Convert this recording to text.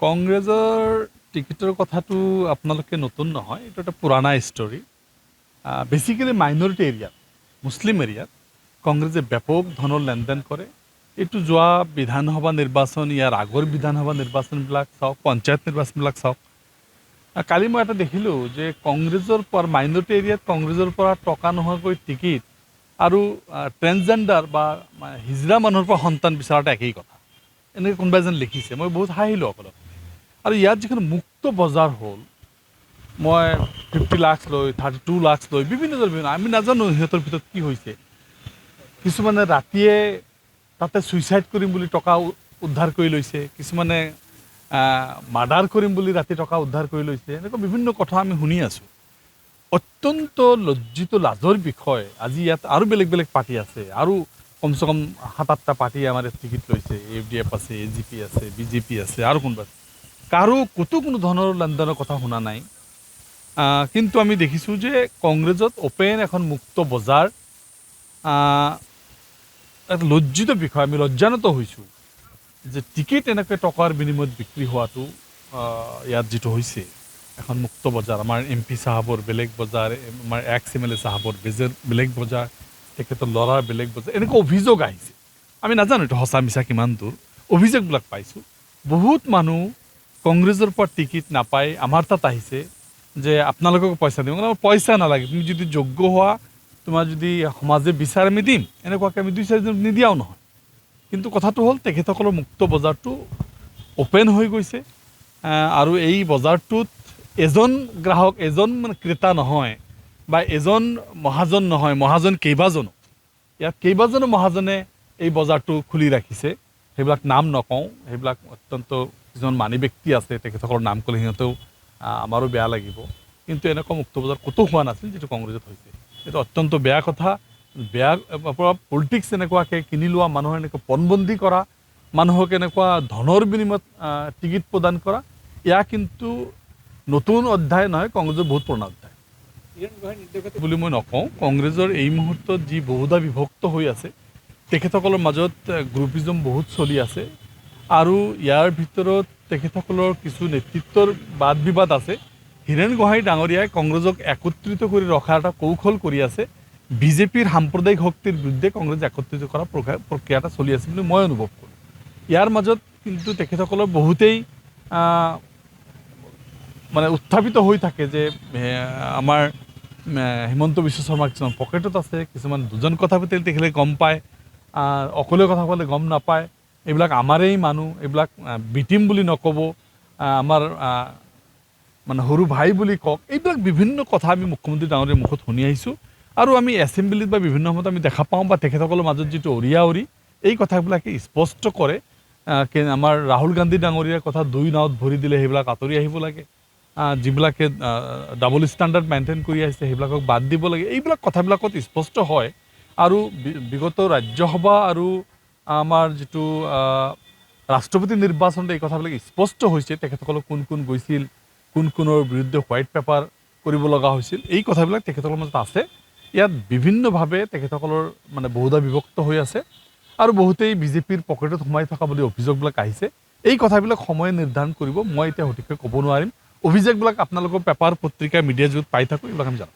কংগ্ৰেছৰ টিকেটৰ কথাটো আপোনালোকে নতুন নহয়, এইটো এটা পুৰণা ষ্টৰী। বেচিকেলি মাইনৰিটি এৰিয়াত, মুছলিম এৰিয়াত কংগ্ৰেছে ব্যাপক ধনৰ লেনদেন কৰে। এইটো যোৱা বিধানসভা নিৰ্বাচন, ইয়াৰ আগৰ বিধানসভা নিৰ্বাচনবিলাক চাওক, পঞ্চায়ত নিৰ্বাচনবিলাক চাওক। কালি মই এটা দেখিলোঁ যে কংগ্ৰেছৰ পৰা মাইনৰিটি এৰিয়াত কংগ্ৰেছৰ পৰা টকা নোহোৱাকৈ টিকেট আৰু ট্ৰেন্সজেণ্ডাৰ বা হিজৰা মানুহৰ পৰা সন্তান বিচৰাটো একেই কথা, এনেকৈ কোনোবা এজন লিখিছে। মই বহুত হাঁহিলোঁ অকলক। আৰু ইয়াত যিখন মুক্ত বজাৰ হ'ল, মই 50 লাখ লৈ 32 লাখ লৈ বিভিন্ন আমি নাজানো সিহঁতৰ ভিতৰত কি হৈছে। কিছুমানে ৰাতিয়ে তাতে ছুইচাইড কৰিম বুলি টকা উদ্ধাৰ কৰি লৈছে, কিছুমানে মাৰ্ডাৰ কৰিম বুলি ৰাতি টকা উদ্ধাৰ কৰি লৈছে। এনেকুৱা বিভিন্ন কথা আমি শুনি আছোঁ। অত্যন্ত লজ্জিত, লাজৰ বিষয়। আজি ইয়াত আৰু বেলেগ বেলেগ পাৰ্টি আছে, আৰু কমচে কম 7-8টা পাৰ্টি আমাৰ ইয়াত টিকেট লৈছে। AFDF আছে, AGP আছে, BJP আছে, আৰু কোনোবা আছে। কাৰো ক'তো কোনো ধৰণৰ লেনদেনৰ কথা শুনা নাই। কিন্তু আমি দেখিছোঁ যে কংগ্ৰেছত অপেন এখন মুক্ত বজাৰ, এটা লজ্জিত বিষয়। আমি লজ্জানত হৈছোঁ যে টিকেট এনেকৈ টকাৰ বিনিময়ত বিক্ৰী হোৱাটো ইয়াত যিটো হৈছে এখন মুক্ত বজাৰ। আমাৰ MP চাহাবৰ বেলেগ বজাৰ, আমাৰ MLA চাহাবৰ বেলেগ বজাৰ, তেখেতৰ ল'ৰাৰ বেলেগ বজাৰ, এনেকুৱা অভিযোগ আহিছে। আমি নাজানো এইটো সঁচা মিছা কিমান দূৰ, অভিযোগবিলাক পাইছোঁ। বহুত মানুহ কংগ্ৰেছৰ পৰা টিকেট নাপায় আমাৰ তাত আহিছে যে আপোনালোকক পইচা দিম। আমাৰ পইচা নালাগে, তুমি যদি যোগ্য হোৱা, তোমাৰ যদি সমাজে বিচাৰ আমি দিম। এনেকুৱাকৈ আমি 2-4জন নিদিয়াও নহয়। কিন্তু কথাটো হ'ল তেখেতসকলৰ মুক্ত বজাৰটো অ'পেন হৈ গৈছে, আৰু এই বজাৰটোত এজন গ্ৰাহক, এজন ক্ৰেতা নহয়, বা এজন মহাজন নহয়, মহাজন কেইবাজনো। ইয়াত কেইবাজনো মহাজনে এই বজাৰটো খুলি ৰাখিছে। সেইবিলাক নাম নকওঁ, সেইবিলাক অত্যন্ত কিছুমান মানি ব্যক্তি আছে, তেখেতসকলৰ নাম ক'লে সিহঁতেও আমাৰো বেয়া লাগিব। কিন্তু এনেকুৱা মুক্ত বজাৰ ক'তো হোৱা নাছিল যিটো কংগ্ৰেছত হৈছে। এইটো অত্যন্ত বেয়া কথা। বেয়া পলিটিক্স এনেকুৱাকৈ কিনি লোৱা, মানুহৰ এনেকুৱা পণবন্দী কৰা, মানুহক এনেকুৱা ধনৰ বিনিময়ত টিকেট প্ৰদান কৰা, এয়া কিন্তু নতুন অধ্যায় নহয়, কংগ্ৰেছৰ বহুত পুৰণা অধ্যায় বুলি মই নকওঁ। কংগ্ৰেছৰ এই মুহূৰ্তত যি বহুধা বিভক্ত হৈ আছে, তেখেতসকলৰ মাজত গ্ৰুপিজম বহুত চলি আছে, আৰু ইয়াৰ ভিতৰত তেখেতসকলৰ কিছু নেতৃত্বৰ বাদ বিবাদ আছে। হীৰেণ গোহাঁই ডাঙৰীয়াই কংগ্ৰেছক একত্ৰিত কৰি ৰখাৰ এটা কৌশল কৰি আছে। BJPৰ সাম্প্ৰদায়িক শক্তিৰ বিৰুদ্ধে কংগ্ৰেছ একত্ৰিত কৰাৰ প্ৰক্ৰিয়া এটা চলি আছে বুলি মই অনুভৱ কৰোঁ। ইয়াৰ মাজত কিন্তু তেখেতসকলৰ বহুতেই উত্থাপিত হৈ থাকে যে আমাৰ হিমন্ত বিশ্ব শৰ্মা কিছুমান পকেটত আছে, কিছুমান দুজন কথা পাতিলে তেখেতে গম পায়, অকলে কথা ক'লে গম নাপায়, এইবিলাক আমাৰেই মানুহ, এইবিলাক বিটিম বুলি নক'ব, আমাৰ সৰু ভাই বুলি কওক। এইবিলাক বিভিন্ন কথা আমি মুখ্যমন্ত্ৰী ডাঙৰীয়াৰ মুখত শুনি আহিছোঁ, আৰু আমি এছেম্বলিত বা বিভিন্ন সময়ত আমি দেখা পাওঁ, বা তেখেতসকলৰ মাজত যিটো অৰিয়া এই কথাবিলাকে স্পষ্ট কৰে। আমাৰ ৰাহুল গান্ধী ডাঙৰীয়াৰ কথা 2 নাৱত ভৰি দিলে সেইবিলাক আঁতৰি আহিব লাগে, যিবিলাকে ডাবল ষ্টেণ্ডাৰ্ড মেইনটেইন কৰি আহিছে সেইবিলাকক বাদ দিব লাগে। এইবিলাক কথাবিলাকত স্পষ্ট হয়। আৰু বিগত ৰাজ্যসভা আৰু আমাৰ যিটো ৰাষ্ট্ৰপতি নিৰ্বাচনত এই কথাবিলাক স্পষ্ট হৈছে। তেখেতসকলক কোন কোন গৈছিল, কোনৰ বিৰুদ্ধে হোৱাইট পেপাৰ কৰিব লগা হৈছিল, এই কথাবিলাক তেখেতসকলৰ মাজত আছে। ইয়াত বিভিন্নভাৱে তেখেতসকলৰ বহুধা বিভক্ত হৈ আছে, আৰু বহুতেই BJPৰ পকেটত সোমাই থকা বুলি অভিযোগবিলাক আহিছে। এই কথাবিলাক সময়ে নিৰ্ধাৰণ কৰিব, মই এতিয়া সঠিককৈ ক'ব নোৱাৰিম। অভিযোগবিলাক আপোনালোকৰ পেপাৰ, পত্ৰিকা, মিডিয়া য'ত পাই থাকোঁ, এইবিলাক আমি জানো।